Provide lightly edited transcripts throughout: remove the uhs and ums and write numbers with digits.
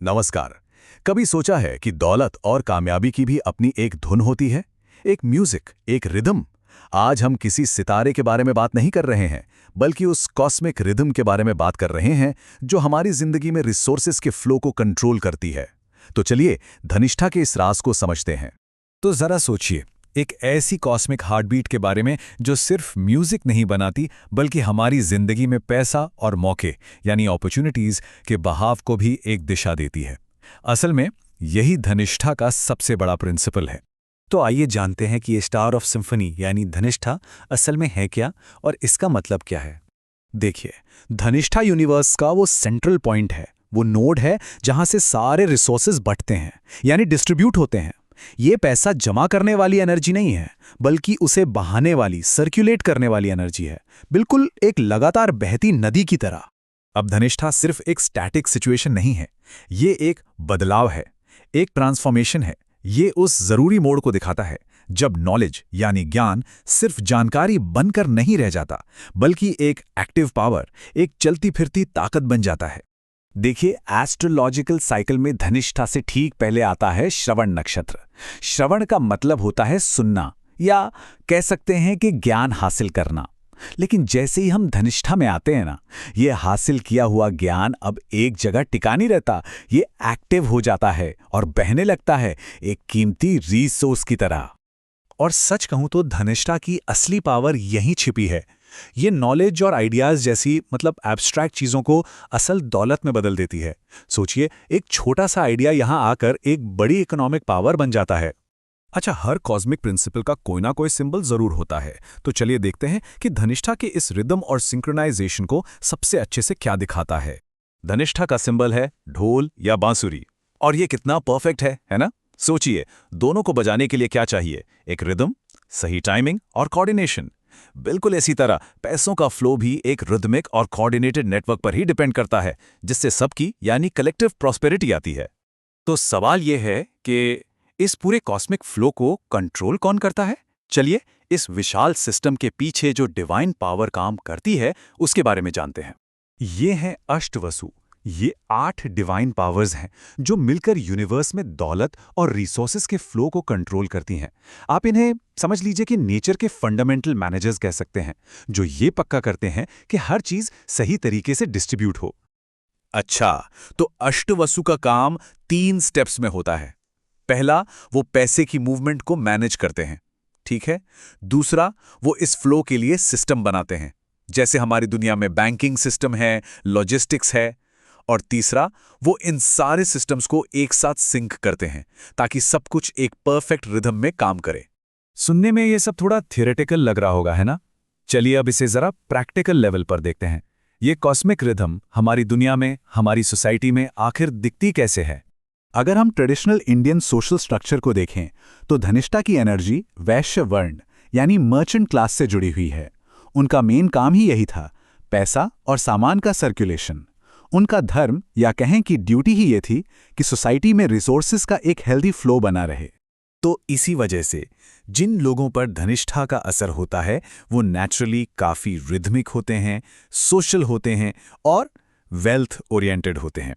नमस्कार। कभी सोचा है कि दौलत और कामयाबी की भी अपनी एक धुन होती है, एक म्यूजिक, एक रिदम। आज हम किसी सितारे के बारे में बात नहीं कर रहे हैं, बल्कि उस कॉस्मिक रिदम के बारे में बात कर रहे हैं जो हमारी जिंदगी में रिसोर्सेज के फ्लो को कंट्रोल करती है। तो चलिए धनिष्ठा के इस राज को समझते हैं। तो जरा सोचिए, एक ऐसी कॉस्मिक हार्टबीट के बारे में जो सिर्फ म्यूजिक नहीं बनाती बल्कि हमारी जिंदगी में पैसा और मौके यानी अपॉर्चुनिटीज के बहाव को भी एक दिशा देती है। असल में यही धनिष्ठा का सबसे बड़ा प्रिंसिपल है। तो आइए जानते हैं कि ये स्टार ऑफ सिम्फनी यानी धनिष्ठा असल में है क्या और इसका मतलब क्या है। देखिए, धनिष्ठा यूनिवर्स का वो सेंट्रल पॉइंट है, वो नोड है जहां से सारे रिसोर्सेज बंटते हैं यानी डिस्ट्रीब्यूट होते हैं। ये पैसा जमा करने वाली एनर्जी नहीं है, बल्कि उसे बहाने वाली, सर्कुलेट करने वाली एनर्जी है, बिल्कुल एक लगातार बहती नदी की तरह। अब धनिष्ठा सिर्फ एक स्टैटिक सिचुएशन नहीं है, ये एक बदलाव है, एक ट्रांसफॉर्मेशन है। ये उस जरूरी मोड़ को दिखाता है जब नॉलेज यानी ज्ञान सिर्फ जानकारी बनकर नहीं रह जाता, बल्कि एक एक्टिव पावर, एक चलती फिरती ताकत बन जाता है। देखिए, एस्ट्रोलॉजिकल साइकिल में धनिष्ठा से ठीक पहले आता है श्रवण नक्षत्र। श्रवण का मतलब होता है सुनना, या कह सकते हैं कि ज्ञान हासिल करना। लेकिन जैसे ही हम धनिष्ठा में आते हैं ना, ये हासिल किया हुआ ज्ञान अब एक जगह टिका नहीं रहता, ये एक्टिव हो जाता है और बहने लगता है एक कीमती रिसोर्स की तरह। और सच कहूं तो धनिष्ठा की असली पावर यहीं छिपी है। ये नॉलेज और आइडियाज जैसी एब्स्ट्रैक्ट चीजों को असल दौलत में बदल देती है। सोचिए, एक छोटा सा आइडिया यहां आकर एक बड़ी इकोनॉमिक पावर बन जाता है। अच्छा, हर कॉस्मिक प्रिंसिपल का कोई ना कोई सिंबल जरूर होता है। तो चलिए देखते हैं कि धनिष्ठा के इस रिदम और सिंक्रोनाइजेशन को सबसे अच्छे से क्या दिखाता है। धनिष्ठा का सिंबल है ढोल या बांसुरी, और ये कितना परफेक्ट है ना? सोचिए, दोनों को बजाने के लिए क्या चाहिए? एक रिदम, सही टाइमिंग और कोऑर्डिनेशन। बिल्कुल इसी तरह पैसों का फ्लो भी एक रिदमिक और कोऑर्डिनेटेड नेटवर्क पर ही डिपेंड करता है, जिससे सबकी यानी कलेक्टिव प्रॉस्पेरिटी आती है। तो सवाल यह है कि इस पूरे कॉस्मिक फ्लो को कंट्रोल कौन करता है? चलिए इस विशाल सिस्टम के पीछे जो डिवाइन पावर काम करती है उसके बारे में जानते हैं। ये हैं अष्टवसु। ये 8 डिवाइन पावर्स हैं जो मिलकर यूनिवर्स में दौलत और रिसोर्सेज के फ्लो को कंट्रोल करती हैं। आप इन्हें समझ लीजिए कि नेचर के फंडामेंटल मैनेजर्स कह सकते हैं, जो ये पक्का करते हैं कि हर चीज सही तरीके से डिस्ट्रीब्यूट हो। अच्छा, तो अष्टवसु का काम 3 स्टेप्स में होता है। पहला, वो पैसे की मूवमेंट को मैनेज करते हैं, ठीक है। दूसरा, वो इस फ्लो के लिए सिस्टम बनाते हैं, जैसे हमारी दुनिया में बैंकिंग सिस्टम है, लॉजिस्टिक्स है। और तीसरा, वो इन सारे सिस्टम्स को एक साथ सिंक करते हैं ताकि सब कुछ एक परफेक्ट रिदम में काम करे। सुनने में ये सब थोड़ा थियोरेटिकल लग रहा होगा, है ना? चलिए अब इसे जरा प्रैक्टिकल लेवल पर देखते हैं। ये कॉस्मिक रिदम हमारी दुनिया में, हमारी सोसाइटी में आखिर दिखती कैसे है? अगर हम ट्रेडिशनल इंडियन सोशल स्ट्रक्चर को देखें तो धनिष्ठा की एनर्जी वैश्य वर्ण यानी मर्चेंट क्लास से जुड़ी हुई है। उनका मेन काम ही यही था, पैसा और सामान का सर्कुलेशन। उनका धर्म या कहें कि ड्यूटी ही ये थी कि सोसाइटी में रिसोर्सेज का एक हेल्दी फ्लो बना रहे। तो इसी वजह से जिन लोगों पर धनिष्ठा का असर होता है वो नेचुरली काफी रिदमिक होते हैं, सोशल होते हैं और वेल्थ ओरिएंटेड होते हैं।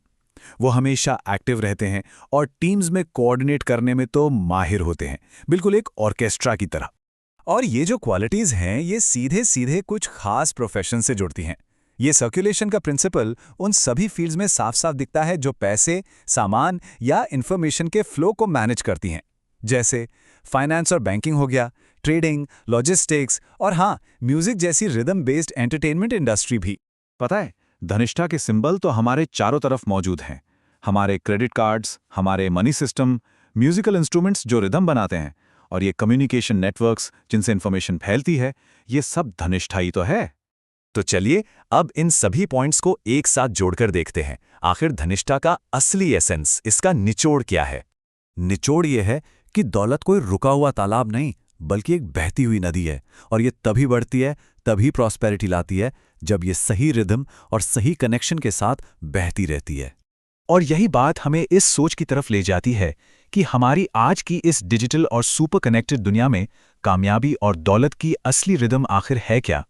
वो हमेशा एक्टिव रहते हैं और टीम्स में कोऑर्डिनेट करने में तो माहिर होते हैं, बिल्कुल एक ऑर्केस्ट्रा की तरह। और ये जो क्वालिटीज हैं ये सीधे सीधे कुछ खास प्रोफेशन से जुड़ती हैं। ये सर्कुलेशन का प्रिंसिपल उन सभी फील्ड्स में साफ साफ दिखता है जो पैसे, सामान या इंफॉर्मेशन के फ्लो को मैनेज करती हैं, जैसे फाइनेंस और बैंकिंग हो गया, ट्रेडिंग, लॉजिस्टिक्स और हाँ, म्यूजिक जैसी रिदम बेस्ड एंटरटेनमेंट इंडस्ट्री भी। पता है, धनिष्ठा के सिंबल तो हमारे चारों तरफ मौजूद हैं। हमारे क्रेडिट कार्ड्स, हमारे मनी सिस्टम, म्यूजिकल इंस्ट्रूमेंट्स जो रिदम बनाते हैं, और ये कम्युनिकेशन नेटवर्क्स जिनसे इंफॉर्मेशन फैलती है, ये सब धनिष्ठा ही तो है। तो चलिए अब इन सभी पॉइंट्स को एक साथ जोड़कर देखते हैं। आखिर धनिष्ठा का असली एसेंस, इसका निचोड़ क्या है? निचोड़ यह है कि दौलत कोई रुका हुआ तालाब नहीं, बल्कि एक बहती हुई नदी है, और ये तभी बढ़ती है, तभी प्रॉस्पेरिटी लाती है, जब ये सही रिदम और सही कनेक्शन के साथ बहती रहती है। और यही बात हमें इस सोच की तरफ ले जाती है कि हमारी आज की इस डिजिटल और सुपर कनेक्टेड दुनिया में कामयाबी और दौलत की असली रिदम आखिर है क्या?